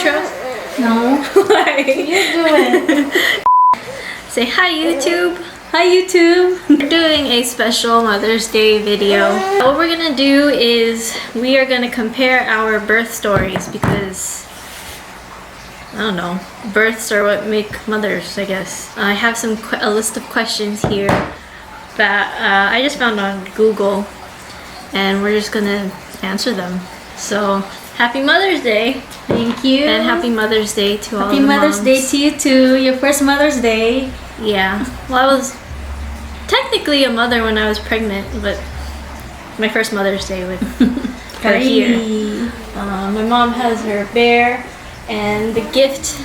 intro? No. Why? You do it. Say hi, YouTube. Hi, YouTube. We're doing a special Mother's Day video. What we're gonna do is we are gonna compare our birth stories because I don't know, births are what make mothers, I guess. I have a list of questions here that I just found on Google, and we're just gonna answer them. So, happy Mother's Day! Thank you. And happy Mother's Day to all the Happy Mother's moms. Day to you too. Your first Mother's Day. Yeah. Well, I was technically a mother when I was pregnant, but my first Mother's Day with her here. My mom has her bear, and the gift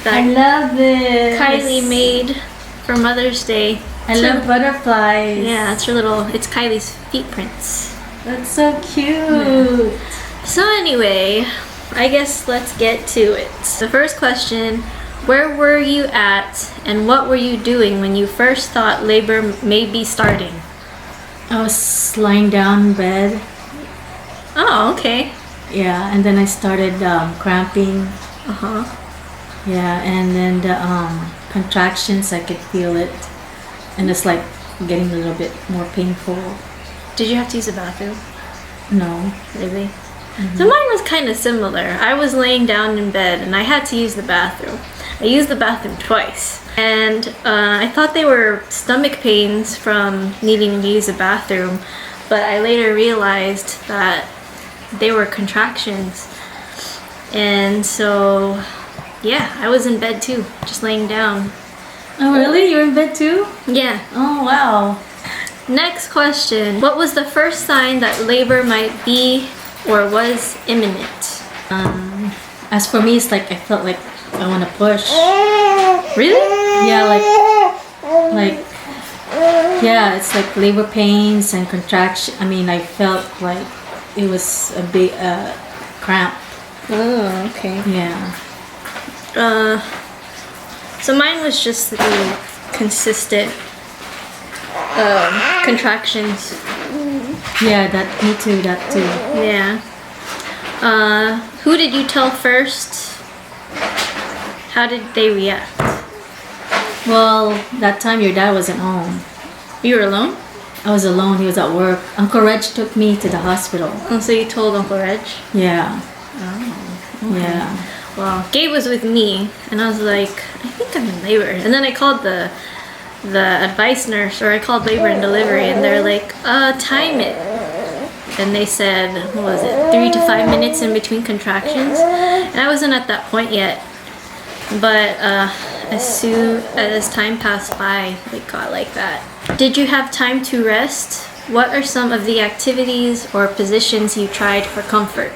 that I love this. Kylie made for Mother's Day. I love butterflies. Yeah, it's it's Kylie's feet prints. That's so cute. So anyway, I guess let's get to it. The first question, where were you at and what were you doing when you first thought labor may be starting? I was lying down in bed. Oh, okay. Yeah, and then I started cramping. Uh-huh. Yeah, and then the contractions, I could feel it. And it's like getting a little bit more painful. Did you have to use the bathroom? No. Really? So mine was kind of similar. I was laying down in bed and I had to use the bathroom. I used the bathroom twice. And I thought they were stomach pains from needing to use the bathroom, but I later realized that they were contractions. And so, yeah, I was in bed too, just laying down. Oh, really? You're in bed too? Yeah. Oh, wow. Next question. What was the first sign that labor might be or was imminent? As for me, it's like I felt like I want to push. Really? Yeah, yeah, it's like labor pains and contraction. I mean, I felt like it was a big cramp. Oh, okay. Yeah. So mine was just the consistent contractions. Yeah, me too, that too. Yeah. Who did you tell first? How did they react? Well, that time your dad wasn't home. You were alone? I was alone. He was at work. Uncle Reg took me to the hospital. Oh, so you told Uncle Reg? Yeah. Oh. Okay. Yeah. Well, Gabe was with me, and I was like, I think I'm in labor. And then I called the advice nurse, or I called labor and delivery, and they're like, time it. And they said, what was it, 3 to 5 minutes in between contractions? And I wasn't at that point yet. But as soon as time passed by, it got like that. Did you have time to rest? What are some of the activities or positions you tried for comfort?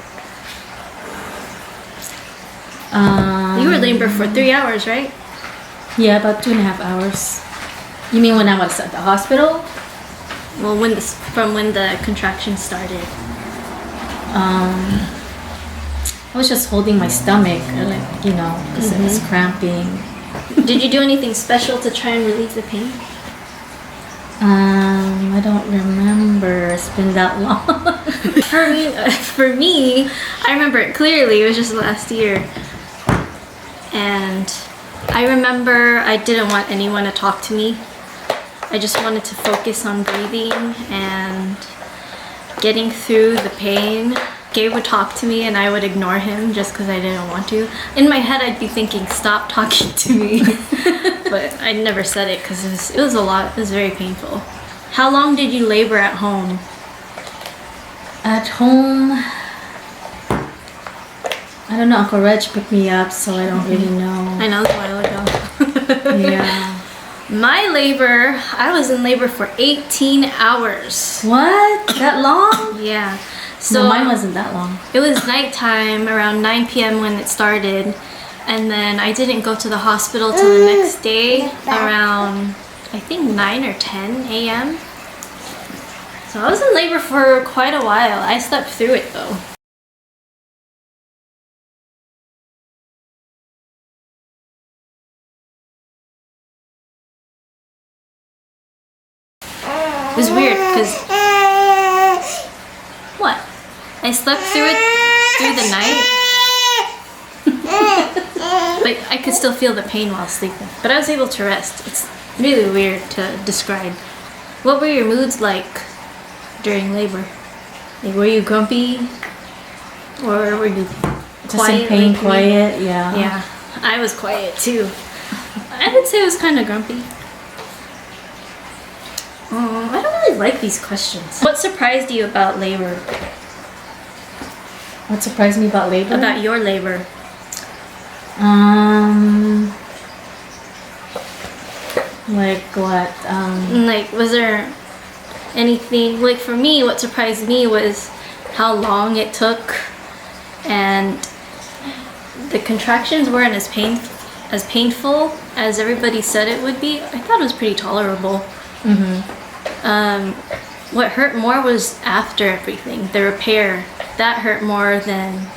You were in labor for 3 hours, right? Yeah, about 2.5 hours. You mean when I was at the hospital? Well, from when the contractions started. I was just holding my stomach, like, you know, because it was cramping. Did you do anything special to try and relieve the pain? I don't remember. It's been that long. For me, I remember it clearly. It was just last year. And I remember I didn't want anyone to talk to me. I just wanted to focus on breathing and getting through the pain. Gabe would talk to me and I would ignore him just because I didn't want to. In my head, I'd be thinking, stop talking to me. But I never said it because it was a lot. It was very painful. How long did you labor at home? At home, I don't know. Uncle Reg picked me up, so I don't really know. I know, it's a while ago. Yeah. My labor, I was in labor for 18 hours. What? That long? Yeah. So no, mine wasn't that long. It was nighttime, around 9 p.m. when it started. And then I didn't go to the hospital till the next day, around, I think, 9 or 10 a.m. So I was in labor for quite a while. I slept through it though. It was weird because what? I slept through it through the night. But I could still feel the pain while sleeping. But I was able to rest. It's really weird to describe. What were your moods like during labor? Like, were you grumpy? Or were you Just quiet? in pain, like me? quiet, yeah. Yeah, I was quiet too. I would say I was kind of grumpy. I don't really like these questions. What surprised you about labor? What surprised me about labor? About your labor? Like what? Like, was there anything, like for me, what surprised me was how long it took, and the contractions weren't as painful as everybody said it would be. I thought it was pretty tolerable. What hurt more was after everything, the repair. That hurt more than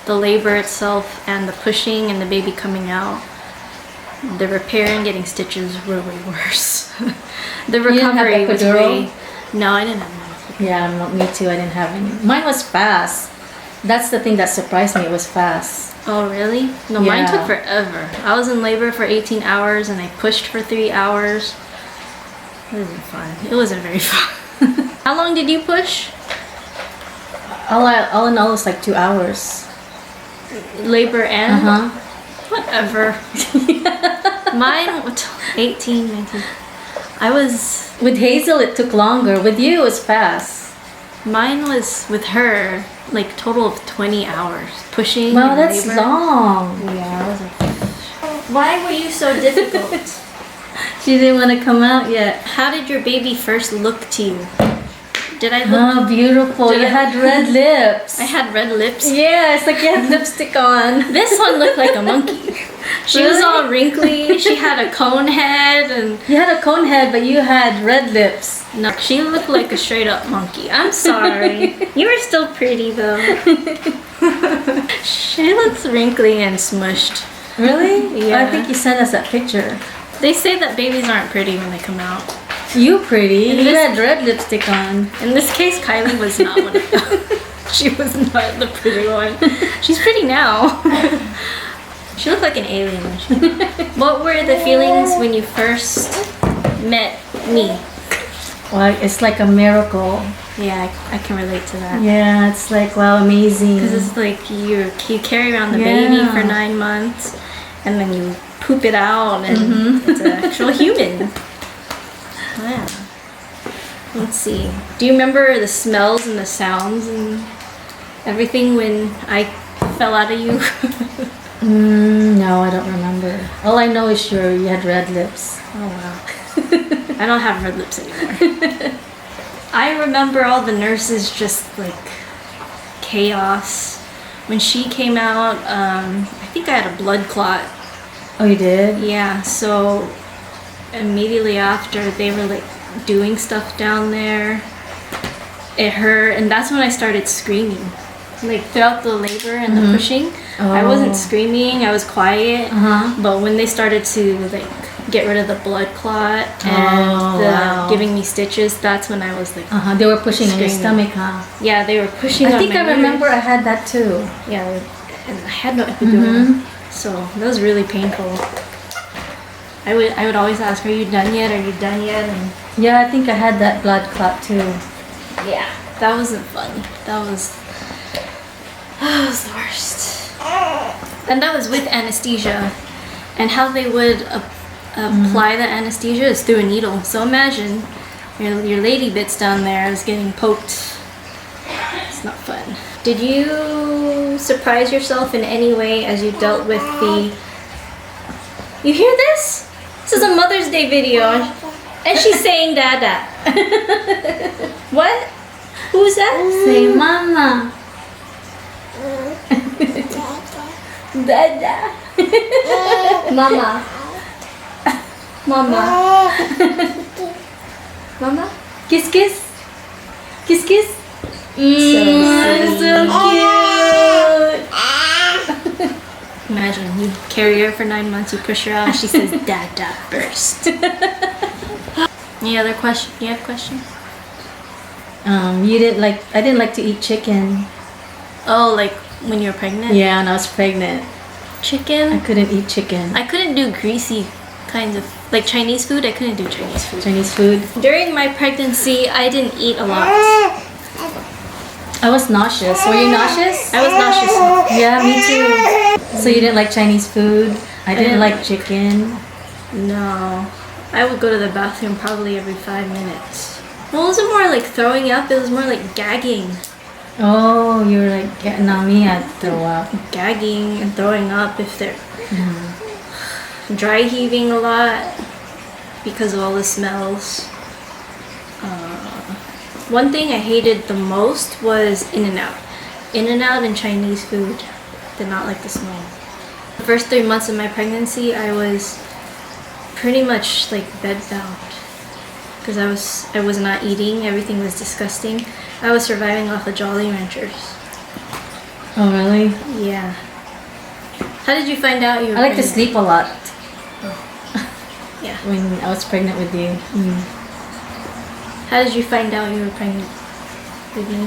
the labor itself and the pushing and the baby coming out. The repair and getting stitches were way worse. The didn't have recovery was epidural? way... No, I didn't have one. Yeah, me too. I didn't have any. Mine was fast. That's the thing that surprised me. It was fast. Oh, really? No, mine Yeah. took forever. I was in labor for 18 hours and I pushed for 3 hours. It wasn't fun. It wasn't very fun. How long did you push? All in all, it's like 2 hours. Labor and? Whatever. Mine, 18, 19. I was... With Hazel, it took longer. With you, it was fast. Mine was with her, like total of 20 hours. Pushing Wow, and that's labor. long. Yeah, I was like... Why were you so difficult? She didn't want to come out yet. How did your baby first look to you? Did I look... Oh, beautiful. Did You I- had red lips. I had red lips. Yeah, it's like you had lipstick on. This one looked like a monkey. She was Really? all wrinkly. She had a cone head and... You had a cone head, but you had red lips. No, she looked like a straight up monkey. I'm sorry. You were still pretty though. She looks wrinkly and smushed. Really? Yeah. I think you sent us that picture. They say that babies aren't pretty when they come out. You pretty. In You this- had red lipstick on. In this case, Kylie was not one of them. She was not the pretty one. She's pretty now. She looked like an alien. What were the feelings when you first met me? Well, it's like a miracle. Yeah, I can relate to that. Yeah, it's like, wow, amazing. Because it's like you carry around the baby Yeah. for 9 months, and then you poop it out, and it's an actual human. Yeah. Let's see. Do you remember the smells and the sounds and everything when I fell out of you? No, I don't remember. All I know is you had red lips. Oh wow. I don't have red lips anymore. I remember all the nurses just like chaos. When she came out, I think I had a blood clot. Oh, you did? Yeah, so immediately after they were like doing stuff down there. It hurt, and that's when I started screaming. Like throughout the labor and the pushing, I wasn't screaming, I was quiet. But when they started to like get rid of the blood clot and giving me stitches, that's when I was like, They were pushing on your Screaming. stomach, huh? yeah, they were pushing I on think my I remember uterus. I had that too. Yeah, and I had no epidural, so that was really painful. I would always ask, "Are you done yet? Are you done yet?" And Yeah, I think I had that blood clot too. yeah, that wasn't fun. That was the worst. And that was with anesthesia, and how they would apply the anesthesia is through a needle. So imagine your lady bits down there is getting poked. It's not fun. Did you surprise yourself in any way as you dealt with the... You hear this? This is a Mother's Day video, and she's saying Dada. What? Who's that? Say, Mama. Dada. Mama. Mama. Mama? Kiss, kiss. Kiss, kiss. So cute. imagine you carry her for 9 months, you push her out, and she says Dada first. Any other question? You have questions? You didn't like. I didn't like to eat chicken. Oh, like when you were pregnant? Yeah, when I was pregnant. chicken. I couldn't eat chicken. I couldn't do greasy kinds of, like Chinese food. I couldn't do Chinese food. Chinese food. During my pregnancy, I didn't eat a lot. I was nauseous. Were you nauseous? I was nauseous. Yeah, me too. So you didn't like Chinese food? I didn't like chicken. No. I would go to the bathroom probably every 5 minutes. Well, it wasn't more like throwing up, it was more like gagging. Oh, you were like, yeah, no, me, I'd throw up. Gagging and throwing up if they're dry heaving a lot because of all the smells. One thing I hated the most was In-N-Out. In-N-Out and Chinese food. Did not like the smell. The first 3 months of my pregnancy, I was pretty much like bedbound because I was not eating. Everything was disgusting. I was surviving off of Jolly Ranchers. Oh, really? Yeah. How did you find out you were I like to pregnant? sleep a lot. Yeah. When I was pregnant with you. How did you find out you were pregnant with me?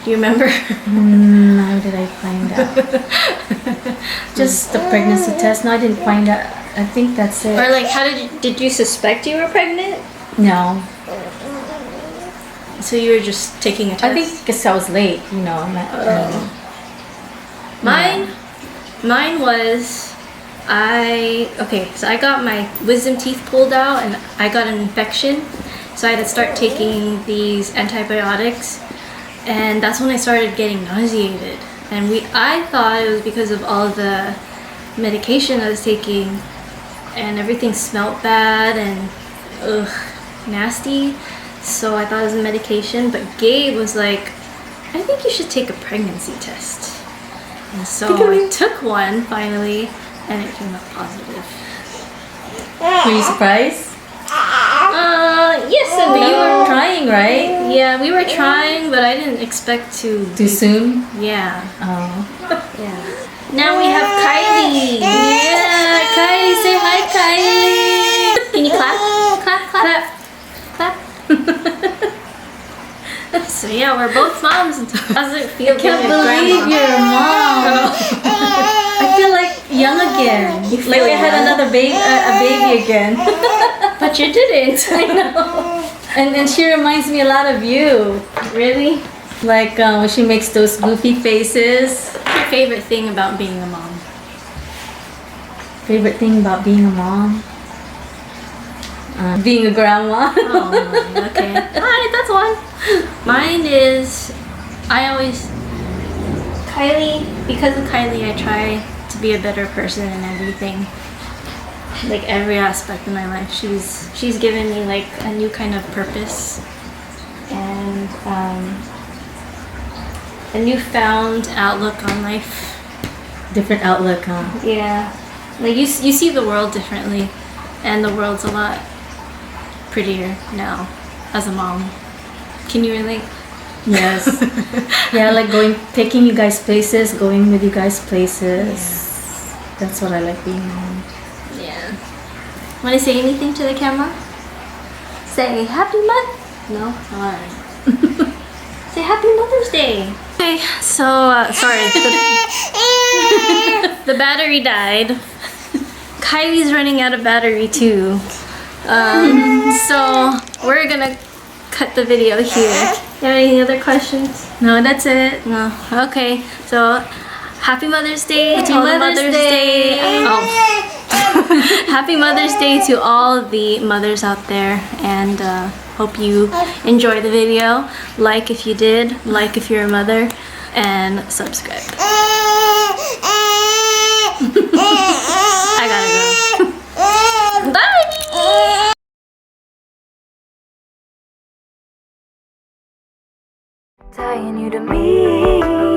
Do you remember? How did I find out? Just the pregnancy test. No, I didn't find out. I think that's it. Or like, how did you suspect you were pregnant? No. So you were just taking a test? I think because I was late, you know. Mine was, so I got my wisdom teeth pulled out and I got an infection. So I had to start taking these antibiotics, and that's when I started getting nauseated. And I thought it was because of all the medication I was taking, and everything smelled bad and nasty. So I thought it was a medication, but Gabe was like, I think you should take a pregnancy test. And so I took one finally, and it came up positive. Were you surprised? Yes and But no. you were trying, right? Yeah, we were trying, but I didn't expect to. Too soon? Yeah. Oh. Yeah. Now we have Kylie. Yeah, Kylie, say hi, Kylie. Can you clap? Clap, clap, clap. So yeah, we're both moms. How does it feel I can't being a believe grandma? you're a mom. I feel like young again. Like I had another baby, a baby again. But you didn't. I know. And she reminds me a lot of you. Really? Like when she makes those goofy faces. What's your favorite thing about being a mom? Favorite thing about being a mom? Being a grandma. Oh, okay. Alright, that's one. Mine is, because of Kylie, I try to be a better person in everything. Like every aspect of my life. She's given me like a new kind of purpose and a newfound outlook on life. Different outlook, huh? Yeah. Like you see the world differently, and the world's a lot prettier now as a mom. Can you relate? Yes. Yeah, like taking you guys places, going with you guys places. Yeah. That's what I like being a mom. Yeah. Want to say anything to the camera? Say Happy No? Alright. Say Happy Mother's Day. Okay, so, sorry. The battery died. Kylie's running out of battery too. So, we're gonna cut the video here. You have any other questions? No, that's it. No. Okay, so Happy Mother's Day to all the Mother's Day. Oh. Happy Mother's Day to all the mothers out there, and hope you enjoy the video. Like if you did, like if you're a mother, and subscribe. I gotta go. Bye! Tying you to me.